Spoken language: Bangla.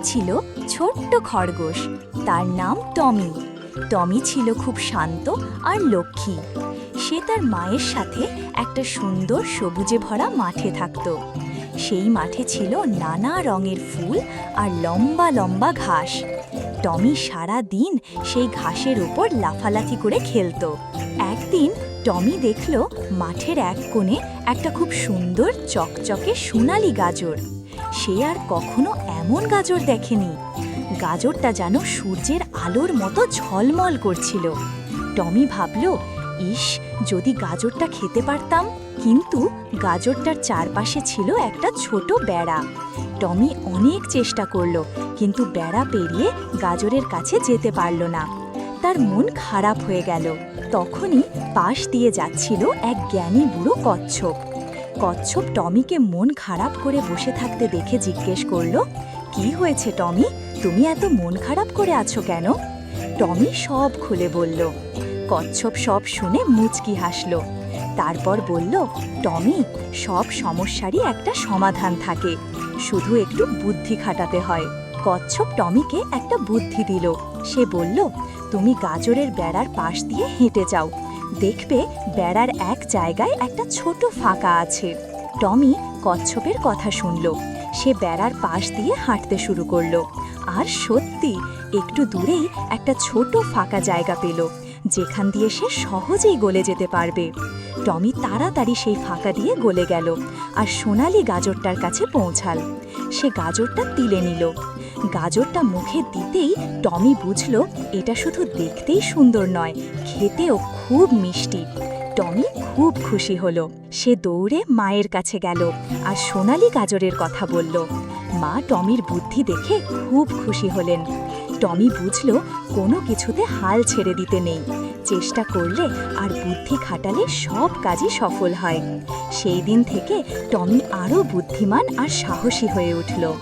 ছিল ছোট্ট খরগোশ, তার নাম টমি। টমি ছিল খুব শান্ত আর লক্ষ্মী। সে তার মায়ের সাথে একটা সুন্দর সবুজে ভরা মাঠে থাকত। সেই মাঠে ছিল নানা রঙের ফুল আর লম্বা লম্বা ঘাস। টমি সারা দিন সেই ঘাসের উপর লাফালাফি করে খেলত। একদিন টমি দেখল মাঠের এক কোণে একটা খুব সুন্দর চকচকে সোনালি গাজর। সে আর কখনো এমন গাজর দেখেনি। গাজরটা যেন সূর্যের আলোর মতো ঝলমল করছিল। টমি ভাবল, ইস, যদি গাজরটা খেতে পারতাম। কিন্তু গাজরটার চারপাশে ছিল একটা ছোট বেড়া। টমি অনেক চেষ্টা করল, কিন্তু বেড়া পেরিয়ে গাজরের কাছে যেতে পারল না। তার মন খারাপ হয়ে গেল। তখনই পাশ দিয়ে যাচ্ছিল এক জ্ঞানী বুড়ো কচ্ছপ। কচ্ছপ টমিকে মন খারাপ করে বসে থাকতে দেখে জিজ্ঞেস করল, কি হয়েছে টমি, তুমি এত মন খারাপ করে আছো কেন? টমি সব খুলে বলল। কচ্ছপ সব শুনে মুচকি হাসল। তারপর বলল, টমি, সব সমস্যারই একটা সমাধান থাকে, শুধু একটু বুদ্ধি খাটাতে হয়। কচ্ছপ টমিকে একটা বুদ্ধি দিল। সে বলল, তুমি গাজরের বেড়ার পাশ দিয়ে হেঁটে যাও, দেখবে বেড়ার এক জায়গায় একটা ছোট ফাঁকা আছে। টমি কচ্ছপের কথা শুনল। সে বেড়ার পাশ দিয়ে হাঁটতে শুরু করলো। আর সত্যি একটু দূরেই একটা ছোট ফাঁকা জায়গা পেল, যেখান দিয়ে সে সহজেই গলে যেতে পারবে। টমি তাড়াতাড়ি সেই ফাঁকা দিয়ে গলে গেল আর সোনালি গাজরটার কাছে পৌঁছাল। সে গাজরটা তুলে নিল। গাজরটা মুখে দিতেই টমি বুঝল এটা শুধু দেখতেই সুন্দর নয়, খেতেও খুব মিষ্টি। টমি খুব খুশি হলো। সে দৌড়ে মায়ের কাছে গেল আর সোনালি গাজরের কথা বলল। মা টমির বুদ্ধি দেখে খুব খুশি হলেন। টমি বুঝল কোনো কিছুতে হাল ছেড়ে দিতে নেই, চেষ্টা করলে আর বুদ্ধি খাটালে সব কাজই সফল হয়। সেই দিন থেকে টমি আরও বুদ্ধিমান আর সাহসী হয়ে উঠল।